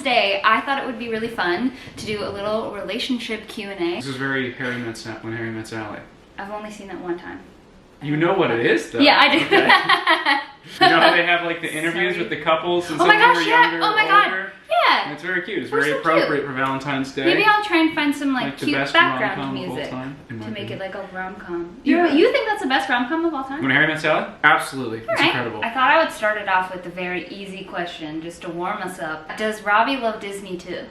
Valentine's Day, I thought it would be really fun to do a little relationship Q&A. This is very When Harry Met Sally. I've only seen that one time. You know what it is, though. Yeah, I do. Okay. You know how they have like the interviews with the couples and oh some my of them gosh, are yeah. younger Oh my or god. older? Yeah. And it's very cute. It's We're very so appropriate cute. for Valentine's Day. Maybe I'll try and find some like the cute best background rom-com of all music time, in my to make it opinion. like a rom-com. Yeah. You think that's the best rom-com of all time? When Harry Met Sally? Absolutely. It's Alright. incredible. I thought I would start it off with a very easy question just to warm us up. Does Robby love Disney too?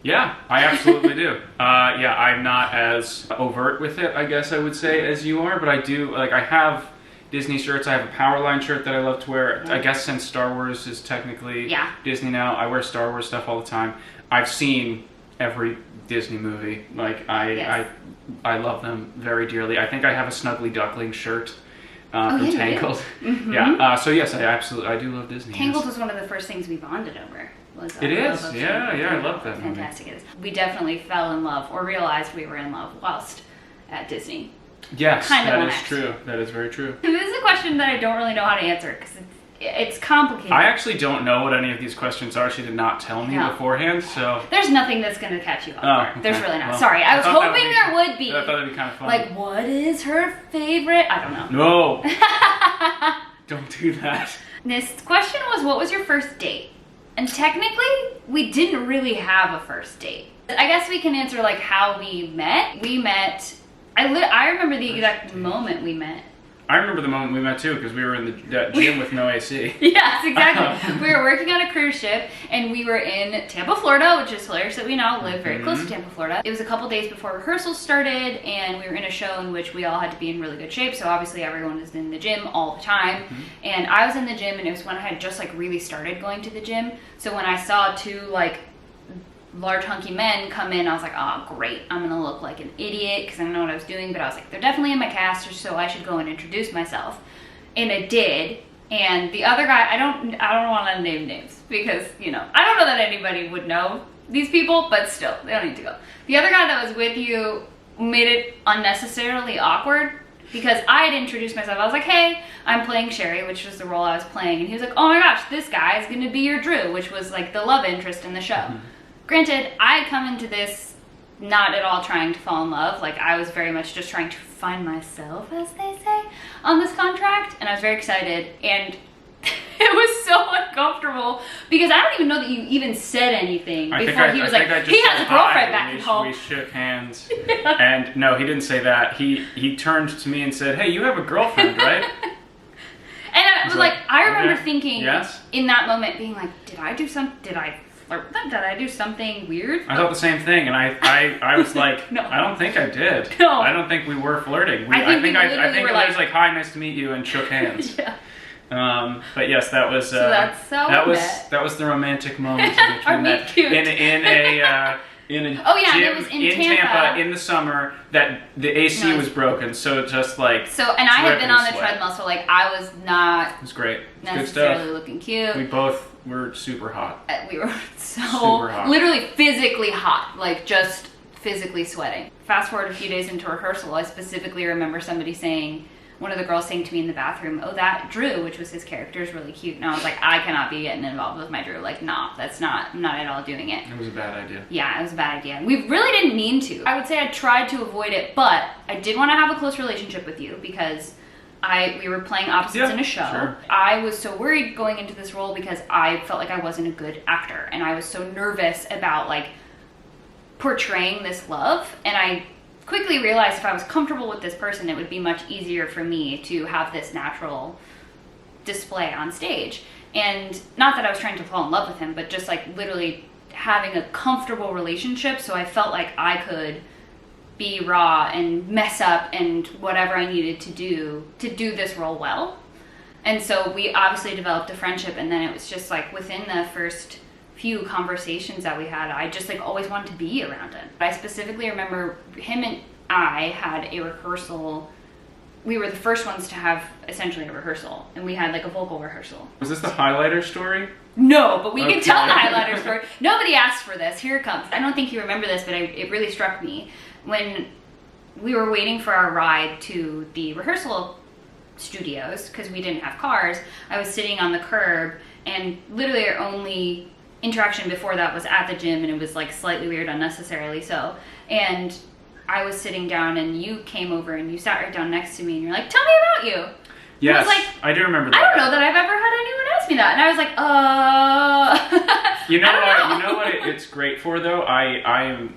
Yeah, I absolutely do. Yeah, I'm not as overt with it, I guess I would say, as you are, but I do, like, I have Disney shirts. I have a Powerline shirt that I love to wear. I guess since Star Wars is technically Disney now, I wear Star Wars stuff all the time. I've seen every Disney movie. Like, I love them very dearly. I think I have a Snuggly Duckling shirt from Tangled. Mm-hmm. Yeah, so yes, I do love Disney. Tangled yes. was one of the first things we bonded over. It is, yeah, I love that movie. Fantastic it is. We definitely fell in love, or realized we were in love whilst at Disney. Yes, that is next. true. That is very true. This is a question that I don't really know how to answer because it's complicated. I actually don't know what any of these questions are. She did not tell me beforehand, so... There's nothing that's going to catch you off guard. Okay. There's really not. Well, sorry, I was thought hoping there would be. I thought that'd be kind of fun. Like, what is her favorite? I don't know. No! Don't do that. This question was, what was your first date? And technically, we didn't really have a first date. I guess we can answer like how we met. We met... I remember the exact moment we met. I remember the moment we met too, because we were in the gym with no AC. Yes, exactly. We were working on a cruise ship, and we were in Tampa, Florida, which is hilarious that we now live very close to Tampa, Florida. It was a couple days before rehearsals started, and we were in a show in which we all had to be in really good shape, so obviously everyone was in the gym all the time. And I was in the gym, and it was when I had just like really started going to the gym, so when I saw two like large hunky men come in, I was like, oh great, I'm gonna look like an idiot because I don't know what I was doing, but I was like, they're definitely in my cast, so I should go and introduce myself. And I did. And the other guy, I don't want to name names because, you know, I don't know that anybody would know these people, but still, they don't need to go. The other guy that was with you made it unnecessarily awkward because I had introduced myself. I was like, hey, I'm playing Sherry, which was the role I was playing, and he was like, oh my gosh, this guy is gonna be your Drew, which was like the love interest in the show. Granted, I had come into this not at all trying to fall in love. Like, I was very much just trying to find myself, as they say, on this contract. And I was very excited. And it was so uncomfortable because I don't even know that you even said anything before he was like, he has a girlfriend back at home. We shook hands. And no, he didn't say that. He turned to me and said, hey, you have a girlfriend, right? And I was like, I remember thinking yes? in that moment being like, did I do something weird? I thought the same thing, and I was like, No. I don't think I did. No. I don't think we were flirting. I think it was like, hi, nice to meet you, and shook hands. But yes, that was that's how that was the romantic moment in which we met cute. in a it gym was in Tampa in the summer that the AC was broken, so it just like and I had been on the treadmill, so like I was not it was great. It was necessarily good stuff. looking cute. We both were super hot. We were so super hot. literally physically hot, like just physically sweating. Fast forward a few days into rehearsal, I specifically remember somebody saying, one of the girls saying to me in the bathroom, oh, that Drew, which was his character, is really cute. And I was like, I cannot be getting involved with my Drew. Like, nah, I'm not at all doing it. It was a bad idea. Yeah, it was a bad idea. We really didn't mean to. I would say I tried to avoid it, but I did want to have a close relationship with you because we were playing opposites in a show. Sure. I was so worried going into this role because I felt like I wasn't a good actor. And I was so nervous about, like, portraying this love. And I quickly realized if I was comfortable with this person, it would be much easier for me to have this natural display on stage. And not that I was trying to fall in love with him, but just like literally having a comfortable relationship, so I felt like I could be raw and mess up and whatever I needed to do this role well. And so we obviously developed a friendship, and then it was just like within the first few conversations that we had, I just like always wanted to be around him. I specifically remember him and I had a rehearsal. We were the first ones to have essentially a rehearsal, and we had like a vocal rehearsal. Was this the highlighter story? No, but we can tell the highlighter story. Nobody asked for this. Here it comes. I don't think you remember this, but it really struck me. When we were waiting for our ride to the rehearsal studios, because we didn't have cars, I was sitting on the curb, and literally our only interaction before that was at the gym, and it was like slightly weird, unnecessarily so. And I was sitting down, and you came over and you sat right down next to me, and you're like, "Tell me about you." Yes, I was like, I do remember that. I don't know that I've ever had anyone ask me that, and I was like, You know I don't what? know. You know what it's great for though. I am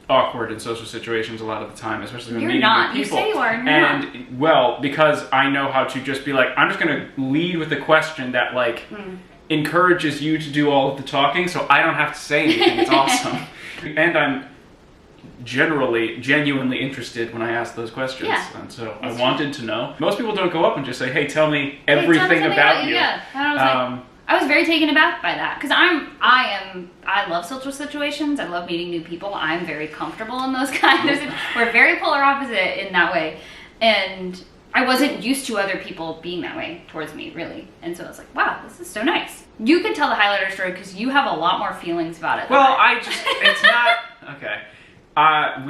awkward in social situations a lot of the time, especially when You're meeting not. new people. You say you are, and you're and well, because I know how to just be like, I'm just gonna lead with a question that like encourages you to do all of the talking, so I don't have to say anything. It's awesome, and I'm genuinely interested when I ask those questions. Yeah, And so I that's wanted to know. Most people don't go up and just say, "Hey, tell me Hey, tell me everything something about you." Yeah, and I was like, I was very taken aback by that, because I love social situations. I love meeting new people. I'm very comfortable in those kinds of. We're very polar opposite in that way, and I wasn't used to other people being that way towards me, really. And so I was like, wow, this is so nice. You could tell the highlighter story because you have a lot more feelings about it. Well, it's not okay. I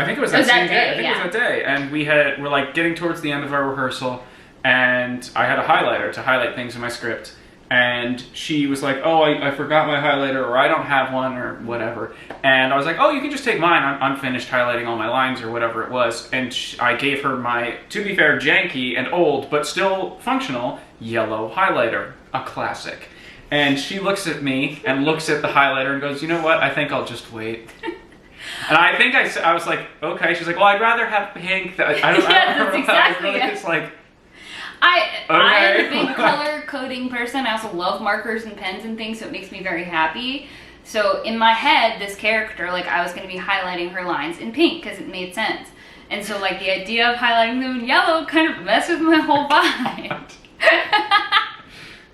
think it was that same day. I think it was that day, and we're like getting towards the end of our rehearsal, and I had a highlighter to highlight things in my script, and she was like, "Oh, I forgot my highlighter," or "I don't have one," or whatever, and I was like, "Oh, you can just take mine. I'm finished highlighting all my lines," or whatever it was, and I gave her my, to be fair, janky and old but still functional yellow highlighter, a classic. And she looks at me and looks at the highlighter and goes, "You know what? I think I'll just wait." And I think I was like, "Okay." She's like, "Well, I'd rather have pink." I don't That's remember. exactly I was really it. just like, I'm Okay. a big color coding person. I also love markers and pens and things, so it makes me very happy. So in my head, this character, like I was going to be highlighting her lines in pink because it made sense. And so like the idea of highlighting them in yellow kind of messed with my whole vibe.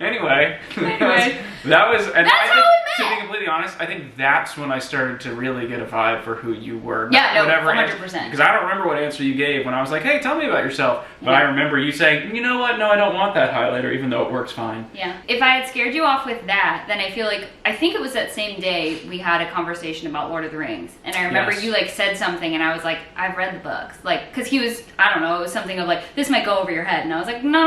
Anyway, that was, and That's I how think, we to met. be completely honest, I think that's when I started to really get a vibe for who you were. Yeah, no, whatever 100%. Because I don't remember what answer you gave when I was like, "Hey, tell me about yourself." But Yeah. I remember you saying, "You know what? No, I don't want that highlighter, even though it works fine." Yeah. If I had scared you off with that, then I feel like, I think it was that same day we had a conversation about Lord of the Rings. And I remember Yes. you like said something and I was like, "I've read the books." Like, cause he was, I don't know, it was something of like, "This might go over your head." And I was like, no.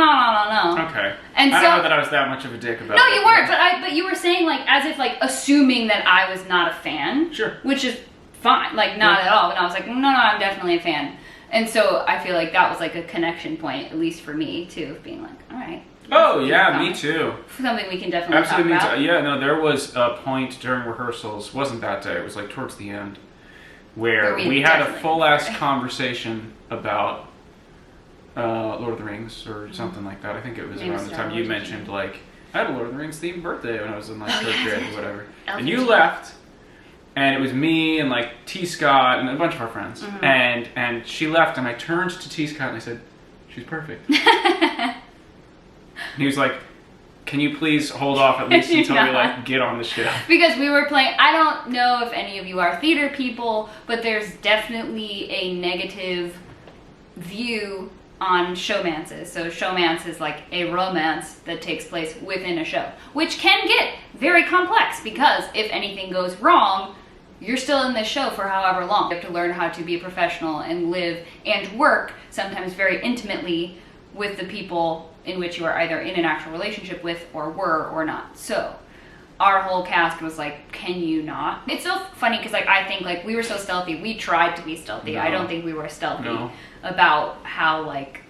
Okay. And I so, don't know that I was that much of a dick about no, it. you weren't, but you were saying like, as if like assuming that I was not a fan. Sure. Which is fine, like not at all. And I was like, no, I'm definitely a fan. And so I feel like that was like a connection point, at least for me too, of being like, all right. Oh, yeah, me too. Something we can definitely Absolutely, me talk about. too. Yeah, no, there was a point during rehearsals, wasn't that day, it was like towards the end, where we had a definitely full-ass did. conversation about Lord of the Rings or something like that. I think it was Maybe around the Star time you Wars or mentioned, like, I had a Lord of the Rings themed birthday when I was in like third yes, grade yes. or whatever. Elton And you John. left, and it was me and like T. Scott and a bunch of our friends. And she left, and I turned to T. Scott and I said, "She's perfect." And he was like, "Can you please hold off at least until we like get on the show?" Because we were playing, I don't know if any of you are theater people, but there's definitely a negative view on showmances. So showmance is like a romance that takes place within a show, which can get very complex because if anything goes wrong, you're still in this show for however long. You have to learn how to be a professional and live and work sometimes very intimately with the people in which you are either in an actual relationship with or were or not. So our whole cast was like, can you not? It's so funny because like I think like we were so stealthy. We tried to be stealthy. No. I don't think we were stealthy No. about how like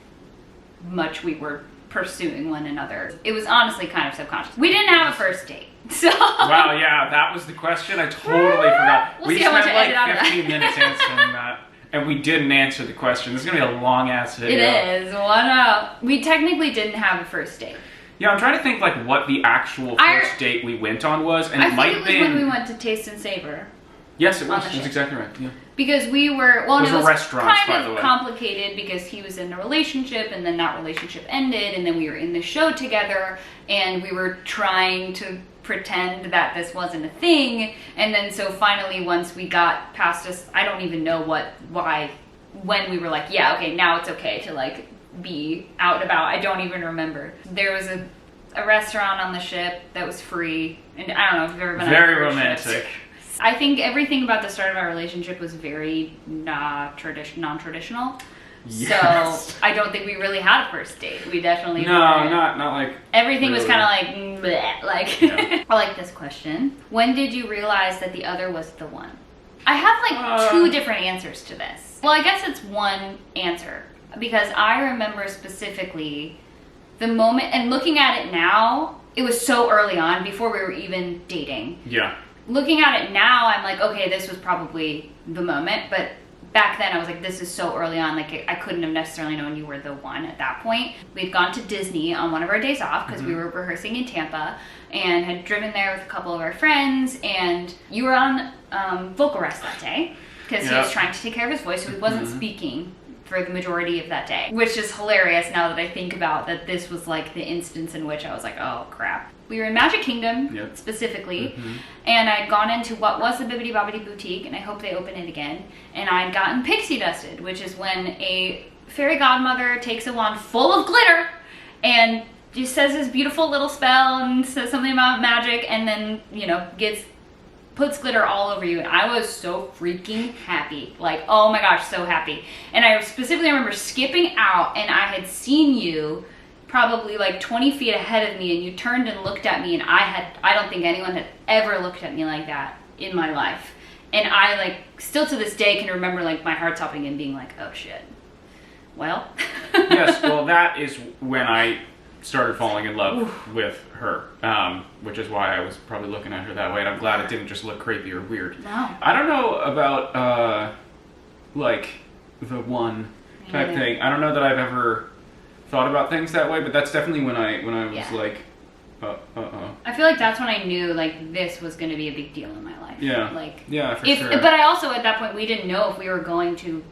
much we were pursuing one another. It was honestly kind of subconscious. We didn't have a first date. So Wow, yeah, that was the question. I totally forgot. We'll We see how much spent I edit out like of that. 15 minutes answering that. And we didn't answer the question. This is going to be a long ass video. it is. What up? We technically didn't have a first date. Yeah, I'm trying to think like what the actual first date we went on was. And I it think might it have was been. when we went to Taste and Savor. Yes, it on was. the That's ship. exactly right. Yeah. Because we were, well, Those it were was restaurants, by kind the of way. complicated because he was in a relationship and then that relationship ended and then we were in the show together and we were trying to pretend that this wasn't a thing. And then so finally once we got past us, I don't even know when we were like, yeah, okay, now it's okay to like be out and about. I don't even remember. There was a restaurant on the ship that was free and I don't know if you've ever been on a Very cruise ship. romantic. I think everything about the start of our relationship was very non-traditional. Yes. So I don't think we really had a first date. We definitely No, weren't. not like. Everything was really. kind of like, bleh, like. Yeah. I like this question. When did you realize that the other was the one? I have like two different answers to this. Well, I guess it's one answer because I remember specifically the moment, and looking at it now, it was so early on before we were even dating. Yeah. Looking at it now, I'm like, okay, this was probably the moment, but back then I was like, this is so early on, like I couldn't have necessarily known you were the one at that point. We'd gone to Disney on one of our days off because we were rehearsing in Tampa and had driven there with a couple of our friends, and you were on vocal rest that day because he was trying to take care of his voice, so he wasn't speaking for the majority of that day, which is hilarious now that I think about that this was like the instance in which I was like, oh crap. We were in Magic Kingdom specifically, and I'd gone into what was the Bibbidi Bobbidi Boutique, and I hope they open it again, and I'd gotten pixie dusted, which is when a fairy godmother takes a wand full of glitter and just says this beautiful little spell and says something about magic, and then, you know, puts glitter all over you, and I was so freaking happy. Like, oh my gosh, so happy. And I specifically remember skipping out, and I had seen you probably like 20 feet ahead of me, and you turned and looked at me, and I don't think anyone had ever looked at me like that in my life. And I like, still to this day can remember like my heart stopping and being like, oh shit. Well. Yes, well that is when I started falling in love with her, which is why I was probably looking at her that way, and I'm glad it didn't just look creepy or weird. No. I don't know about like the one type thing. I don't know that I've ever thought about things that way, but that's definitely when I was like, I feel like that's when I knew like this was going to be a big deal in my life. Yeah. Like, yeah, for if, sure. but I also at that point we didn't know if we were going to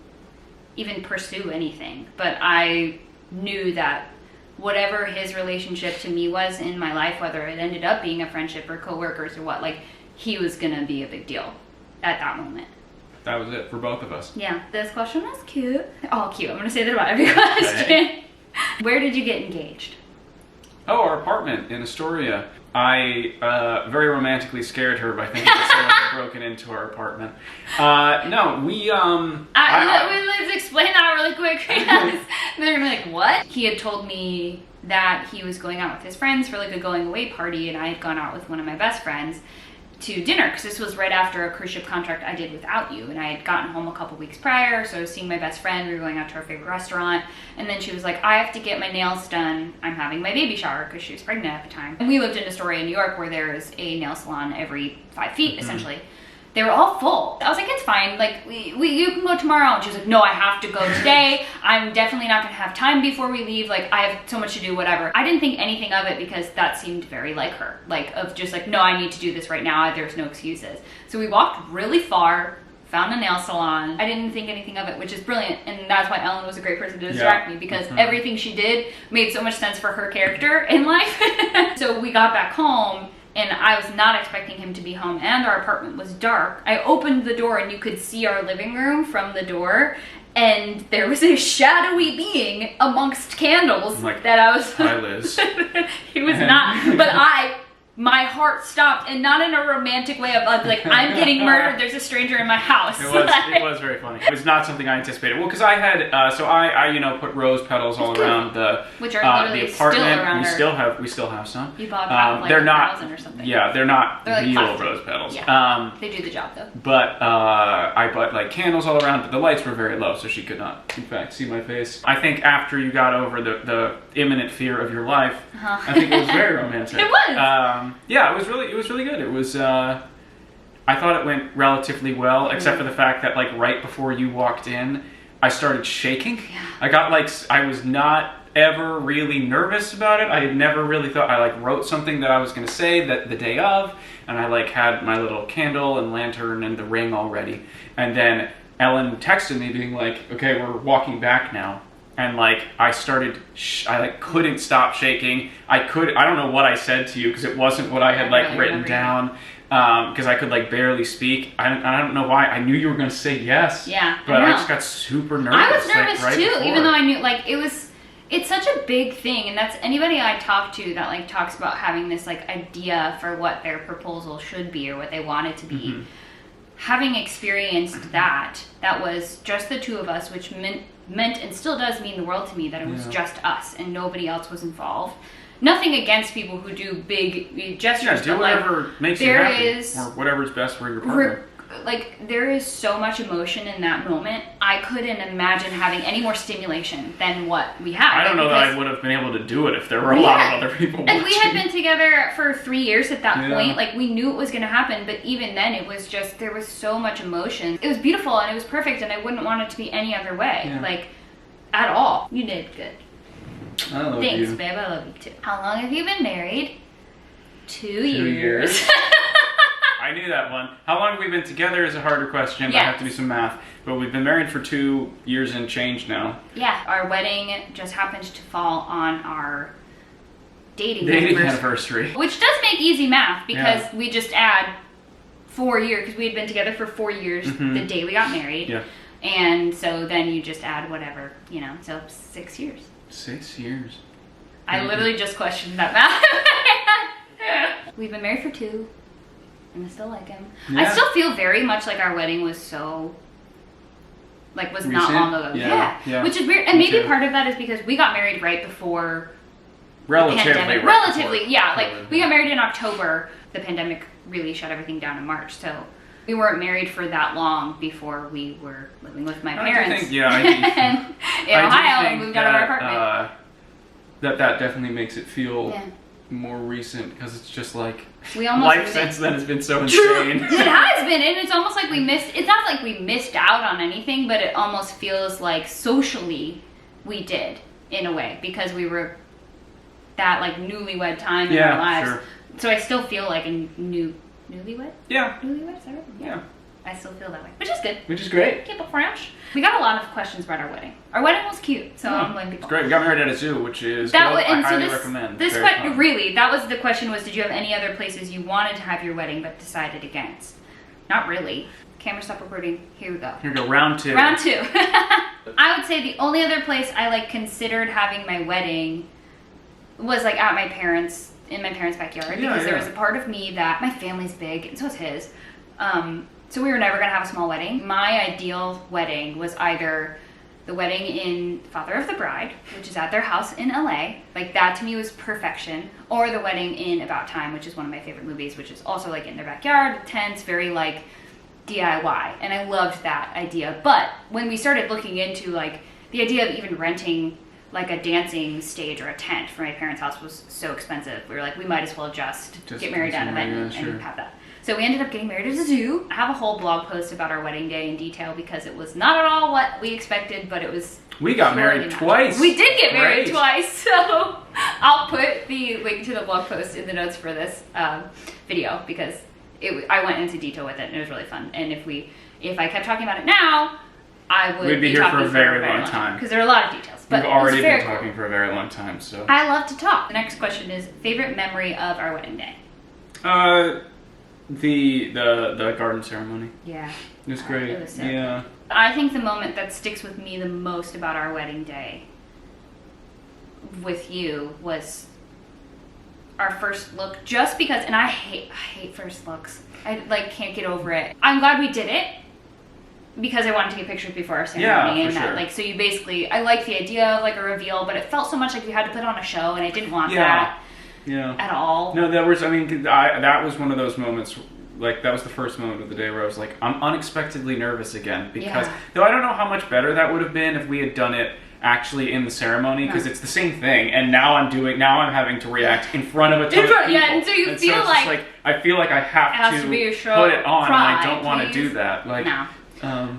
even pursue anything. But I knew that whatever his relationship to me was in my life, whether it ended up being a friendship or coworkers or what, like he was going to be a big deal at that moment. That was it for both of us. Yeah, this question was cute. Oh, cute. I'm going to say that about every question. Okay. Where did you get engaged? Oh, our apartment in Astoria. I very romantically scared her by thinking that someone had broken into our apartment. No, we let's explain that really quick. Because they're gonna be like, what? He had told me that he was going out with his friends for like a going away party, and I had gone out with one of my best friends to dinner, because this was right after a cruise ship contract I did without you, and I had gotten home a couple weeks prior, so I was seeing my best friend, we were going out to our favorite restaurant, and then she was like, I have to get my nails done, I'm having my baby shower, because she was pregnant at the time. And we lived in Astoria, New York, where there is a nail salon every 5 feet, essentially. They were all full. I was like, it's fine, like, you can go tomorrow. And she was like, no, I have to go today. I'm definitely not gonna have time before we leave. Like, I have so much to do, whatever. I didn't think anything of it because that seemed very like her. Like, of just like, no, I need to do this right now. There's no excuses. So we walked really far, found a nail salon. I didn't think anything of it, which is brilliant. And that's why Ellen was a great person to distract me, because everything she did made so much sense for her character in life. So we got back home, and I was not expecting him to be home, and our apartment was dark. I opened the door and you could see our living room from the door, and there was a shadowy being amongst candles that I was... Hi, Liz. He was not, but my heart stopped, and not in a romantic way of like, I'm getting murdered, there's a stranger in my house. It was very funny. It was not something I anticipated. Well, because I had, I put rose petals all around the which are literally the apartment. still around We still have some. You bought like they're 1,000 or something. Yeah, they're not like real plastic. rose petals. Yeah, they do the job though. But I bought like candles all around, but the lights were very low, so she could not, in fact, see my face. I think after you got over the imminent fear of your life, I think it was very romantic. It was. Yeah, it was really good. It was. I thought it went relatively well, except for the fact that like right before you walked in, I started shaking. Yeah. I got like, I was not ever really nervous about it. I had never really thought, I like wrote something that I was going to say that the day of, and I like had my little candle and lantern and the ring all ready. And then Ellen texted me being like, okay, we're walking back now. And like, I started, I like couldn't stop shaking. I don't know what I said to you, because it wasn't what I had like written down. Because I could like barely speak. I don't know why. I knew you were going to say yes. Yeah, but I just got super nervous. I was nervous like, right too, before. even though I knew like it's such a big thing, and that's anybody I talk to that like talks about having this like idea for what their proposal should be or what they want it to be. having experienced that was just the two of us, which meant and still does mean the world to me that it was just us and nobody else was involved. Nothing against people who do big gestures. Yeah, do whatever makes you happy, or whatever's best for your partner. Like, there is so much emotion in that moment. I couldn't imagine having any more stimulation than what we had. I don't know that I would have been able to do it if there were a lot of other people watching. And we had been together for 3 years at that point. Like, we knew it was going to happen, but even then it was just, there was so much emotion. It was beautiful and it was perfect, and I wouldn't want it to be any other way. Like, at all. You did good. I love you. Thanks, babe. I love you too. How long have you been married? 2 years. I knew that one. How long have we been together is a harder question. I have to do some math. But we've been married for 2 years and change now. Yeah. Our wedding just happened to fall on our dating anniversary. Which does make easy math because we just add 4 years, because we had been together for 4 years the day we got married. Yeah. And so then you just add whatever, you know, so 6 years. 6 years. I literally just questioned that math. We've been married for 2. And I still like him. Yeah. I still feel very much like our wedding was so, like, was recent? not long ago. Yeah. Which is weird. And maybe part of that is because we got married right before the pandemic. Relatively, yeah. Like, we got married in October. The pandemic really shut everything down in March. So we weren't married for that long before we were living with my parents. In Ohio, and moved out of our apartment. That definitely makes it feel more recent, because it's just like we almost life since then has been so insane. It has been, and it's almost like it's not like we missed out on anything, but it almost feels like socially we did, in a way, because we were that, like, newlywed time in our lives. Sure. So I still feel like a newlywed? Yeah. Newlywed, is that right? Yeah. I still feel that way, which is good. Which is great. Keep it fresh. We got a lot of questions about our wedding. Our wedding was cute, so I'm blaming people. It's great. We got married at a zoo, which is I highly recommend. Really, that was the question, was did you have any other places you wanted to have your wedding but decided against? Not really. Camera, stop recording. Here we go. Here we go, round 2. Round 2. I would say the only other place I, like, considered having my wedding was, like, at my parents' in my parents' backyard, because there was a part of me that, my family's big, and so is his. So we were never gonna have a small wedding. My ideal wedding was either the wedding in Father of the Bride, which is at their house in LA. Like, that to me was perfection. Or the wedding in About Time, which is one of my favorite movies, which is also, like, in their backyard, with tents, very, like, DIY. And I loved that idea. But when we started looking into, like, the idea of even renting, like, a dancing stage or a tent for my parents' house was so expensive. We were like, we might as well just get married at an event and have that. So we ended up getting married at a zoo. I have a whole blog post about our wedding day in detail, because it was not at all what we expected, but it was... We got married twice. We did get married twice, so I'll put the link to the blog post in the notes for this video, because I went into detail with it, and it was really fun. And if I kept talking about it now, I would be here for a very long time, because there are a lot of details. But we've already been talking for a very long time, so... I love to talk. The next question is, favorite memory of our wedding day? The garden ceremony. Yeah. It was great. It was so good. I think the moment that sticks with me the most about our wedding day with you was our first look, just because, and I hate first looks. I, like, can't get over it. I'm glad we did it, because I wanted to get pictures before our ceremony, and that, like, so you basically, I like the idea of, like, a reveal, but it felt so much like we had to put on a show, and I didn't want that. At all. No, that was, I mean, that was one of those moments, like, that was the first moment of the day where I was like, I'm unexpectedly nervous again, because, though I don't know how much better that would have been if we had done it actually in the ceremony, because it's the same thing, and now I'm having to react in front of a ton of people. Yeah, and so you feel like, I feel like I have to put it on, and I don't want to do that. Like, no.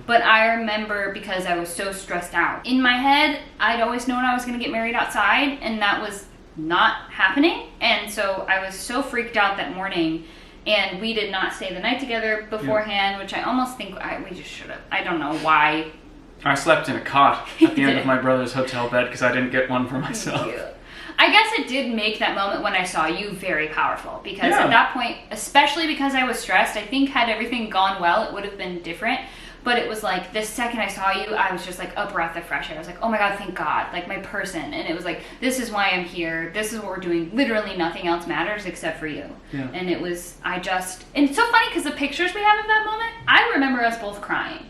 But I remember, because I was so stressed out. In my head, I'd always known I was going to get married outside, and that was not happening. And so I was so freaked out that morning, and we did not stay the night together beforehand, which I almost think we just should have. I don't know why. I slept in a cot at the end of my brother's hotel bed because I didn't get one for myself. I guess it did make that moment when I saw you very powerful, because at that point, especially because I was stressed, I think had everything gone well, it would have been different. But it was like, the second I saw you, I was just like a breath of fresh air. I was like, oh my God, thank God, like my person. And it was like, this is why I'm here. This is what we're doing. Literally nothing else matters except for you. Yeah. And it was, and it's so funny because the pictures we have of that moment, I remember us both crying.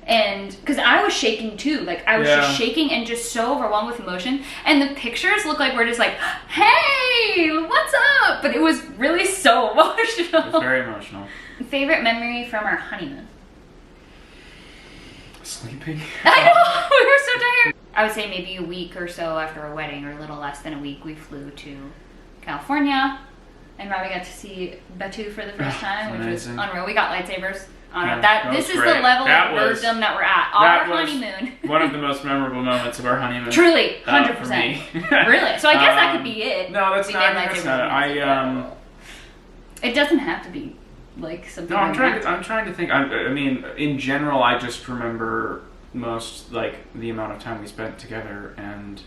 And because I was shaking too, like I was just shaking and just so overwhelmed with emotion. And the pictures look like we're just like, hey, what's up? But it was really so emotional. It was very emotional. Favorite memory from our honeymoon? Sleeping. I know, we were so tired. I would say maybe a week or so after our wedding, or a little less than a week, we flew to California. And Robby got to see Batu for the first time, which was unreal. We got lightsabers. This is the level of nerddom that we're at. Our honeymoon. One of the most memorable moments of our honeymoon. Truly, 100%. Really? So I guess that could be it. No, that's not it. It doesn't have to be like something. No, I'm trying to think. I mean, in general, I just remember most like the amount of time we spent together and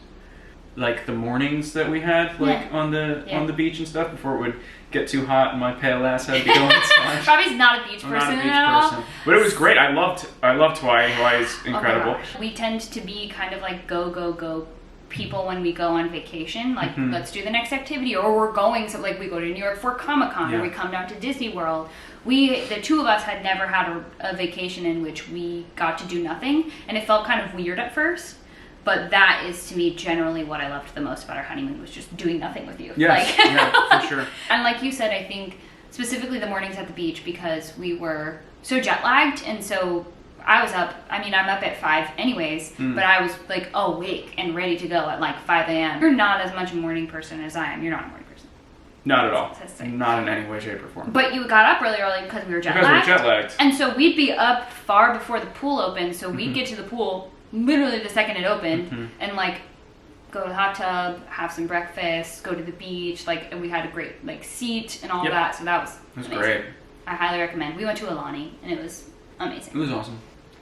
like the mornings that we had on the beach and stuff before it would get too hot and my pale ass had to go inside. Robby's not a beach person at all. But it was great. I loved Hawaii. Hawaii is incredible. We tend to be kind of like go people when we go on vacation. Like let's do the next activity, or we're going like we go to New York for Comic-Con or we come down to Disney World. The two of us had never had a vacation in which we got to do nothing, and it felt kind of weird at first. But that is, to me, generally what I loved the most about our honeymoon, was just doing nothing with you. Yes, yeah, for sure. And like you said, I think specifically the mornings at the beach, because we were so jet lagged, and so I was up. I mean, I'm up at 5 anyways, but I was like awake and ready to go at like 5 a.m. You're not as much a morning person as I am. You're not a morning person. Not at all. Not in any way, shape, or form. But you got up really early because we were jet lagged. And so we'd be up far before the pool opened, so we'd get to the pool literally the second it opened, and like go to the hot tub, have some breakfast, go to the beach, like, and we had a great like seat and all of that, so that was great. I highly recommend. We went to Alani and it was amazing. It was awesome.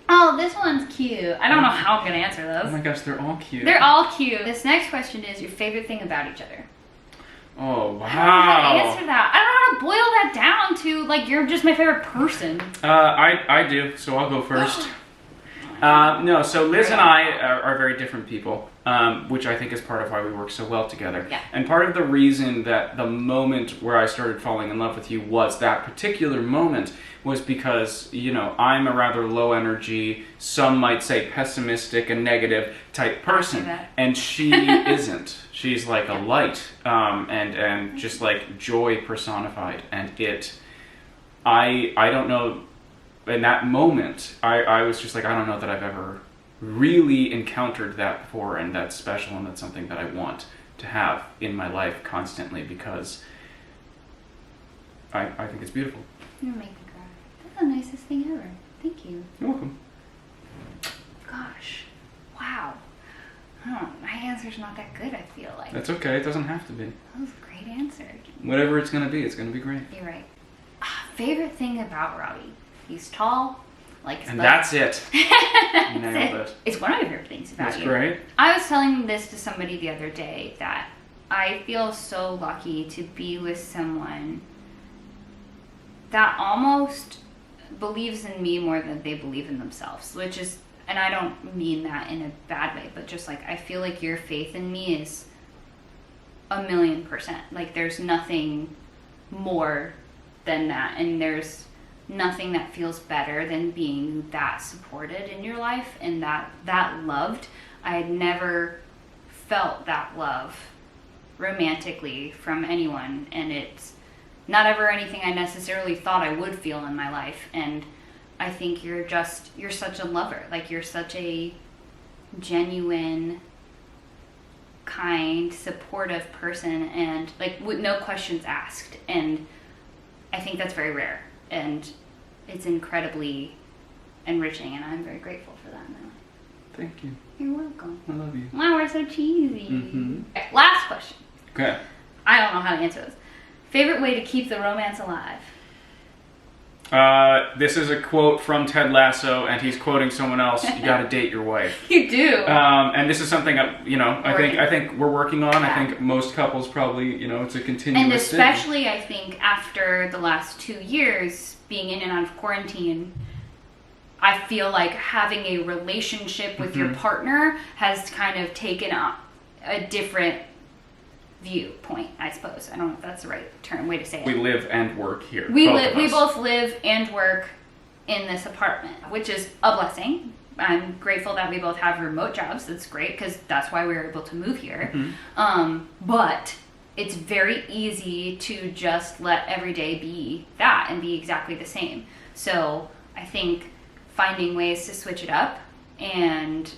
Oh, this one's cute. I don't know how I'm gonna answer those. Oh my gosh, they're all cute. They're all cute. This next question is your favorite thing about each other. Oh wow. I don't know how to answer that. I don't know how to boil that down to like you're just my favorite person. I do, so I'll go first. No, so Liz and I are very different people, which I think is part of why we work so well together. Yeah. And part of the reason that the moment where I started falling in love with you was that particular moment was because, you know, I'm a rather low energy, some might say pessimistic and negative type person. And she isn't. She's like a light, and just like joy personified. And I don't know. In that moment, I was just like, I don't know that I've ever really encountered that before, and that's special, and that's something that I want to have in my life constantly, because I think it's beautiful. You're making me cry. That's the nicest thing ever. Thank you. You're welcome. Gosh. Wow. My answer's not that good, I feel like. That's okay. It doesn't have to be. That was a great answer. Whatever it's going to be, it's going to be great. You're right. Favorite thing about Robby? He's tall, and that's it. Nailed it. It's one of my favorite things about you. That's great. I was telling this to somebody the other day that I feel so lucky to be with someone that almost believes in me more than they believe in themselves, which is, and I don't mean that in a bad way, but just like I feel like your faith in me is 1,000,000%. Like there's nothing more than that, and there's nothing that feels better than being that supported in your life and that loved. I had never felt that love romantically from anyone, and it's not ever anything I necessarily thought I would feel in my life. And I think you're such a lover. Like you're such a genuine, kind, supportive person, and like with no questions asked. And I think that's very rare. And it's incredibly enriching, and I'm very grateful for that now. Thank you. You're welcome. I love you. Wow, we're so cheesy. Okay, last question. Okay. I don't know how to answer this. Favorite way to keep the romance alive? This is a quote from Ted Lasso, and he's quoting someone else. You got to date your wife. You do. And this is something I think we're working on. Yeah. I think most couples probably, it's a continuous and especially thing. I think after the last 2 years being in and out of quarantine, I feel like having a relationship with your partner has kind of taken a different viewpoint, I suppose. I don't know if that's the right way to say it. We live and work here. We both live and work in this apartment, which is a blessing. I'm grateful that we both have remote jobs. That's great because that's why we were able to move here. But it's very easy to just let every day be that and be exactly the same. So I think finding ways to switch it up and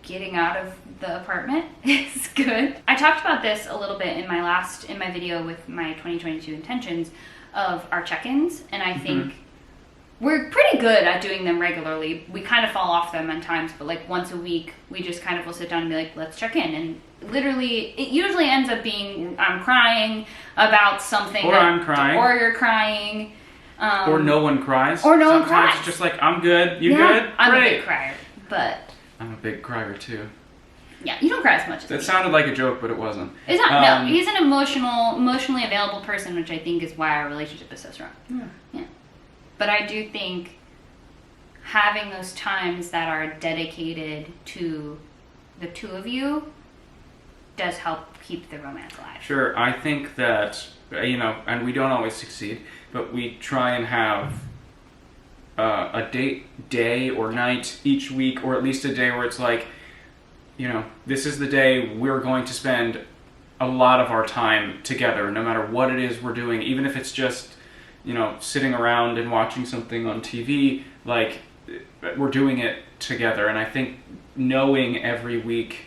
getting out of the apartment is good. I talked about this a little bit in my video with my 2022 intentions of our check-ins, and I think we're pretty good at doing them regularly. We kind of fall off them at times, but like once a week, we just kind of will sit down and be like, let's check in. And literally, it usually ends up being I'm crying about something. Or I'm crying. Or you're crying. Or no one cries. Or no one Sometimes cries. it's just like, I'm good, you good? I'm Great. a big crier, but... I'm a big crier too. Yeah, you don't cry as much as That me. sounded like a joke, but it wasn't. It's not, no, he's an emotionally available person, which I think is why our relationship is so strong. Yeah. But I do think having those times that are dedicated to the two of you does help keep the romance alive. Sure, I think that, and we don't always succeed, but we try and have a day or night each week, or at least a day where it's like, this is the day we're going to spend a lot of our time together, no matter what it is we're doing, even if it's just, sitting around and watching something on TV, like, we're doing it together. And I think knowing every week,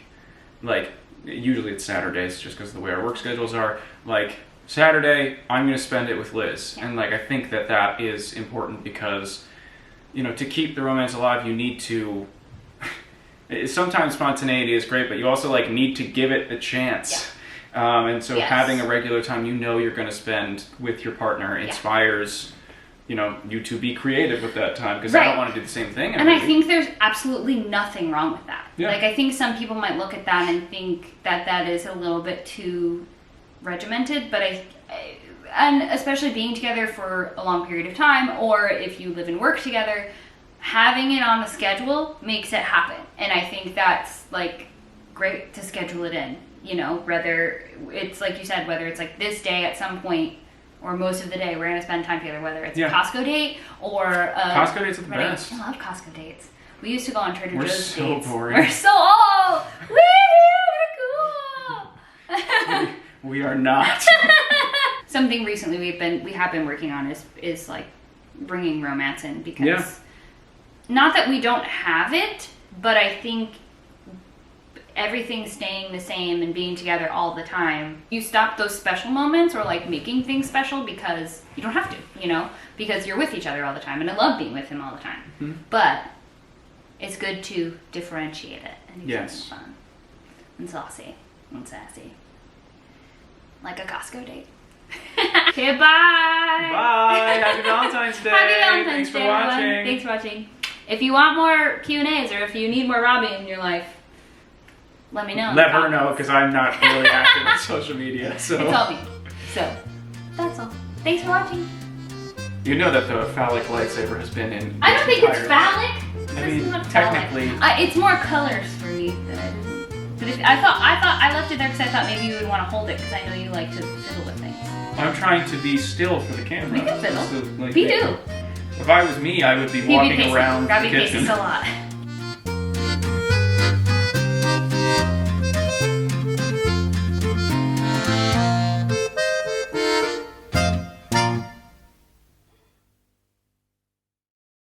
like, usually it's Saturdays just because of the way our work schedules are, like, Saturday, I'm going to spend it with Liz. Yeah. And, like, I think that is important because, to keep the romance alive, you need to... Sometimes spontaneity is great, but you also, like, need to give it a chance. Yeah. And so having a regular time you're going to spend with your partner inspires, you to be creative with that time because I don't want to do the same thing every And I week. think there's absolutely nothing wrong with that. Yeah. Like, I think some people might look at that and think that is a little bit too regimented, but and especially being together for a long period of time, or if you live and work together, having it on the schedule makes it happen. And I think that's, like, great to schedule it in, whether it's, like you said, whether it's, like, this day at some point, or most of the day we're going to spend time together, whether it's a Costco date or a... Costco dates are the best. I love Costco dates. We used to go on Trader We're Joe's so dates. boring. We're so... Oh! Woo! We're cool! We are not. Something recently we have been working on is like bringing romance in, because not that we don't have it, but I think everything staying the same and being together all the time, you stop those special moments or like making things special because you don't have to, because you're with each other all the time, and I love being with him all the time. But it's good to differentiate it and do something fun and saucy and sassy. Like a Costco date. Okay, bye! Bye! Happy Valentine's Day! Happy Valentine's Thanks for Day, watching! everyone. Thanks for watching. If you want more Q&As or if you need more Robby in your life, let me know. Let her know, because I'm not really active on social media. So. It's all me. So, that's all. Thanks for watching. You know that the phallic lightsaber has been in... I don't think it's phallic. I mean, It's not technically... phallic. It's more colors for me that I didn't. But I thought I left it there because I thought maybe you would want to hold it because I know you like to fiddle with things. I'm trying to be still for the camera. We can fiddle. So, like, We do. If I was me, I would be walking around the Robby kitchen. paces a lot.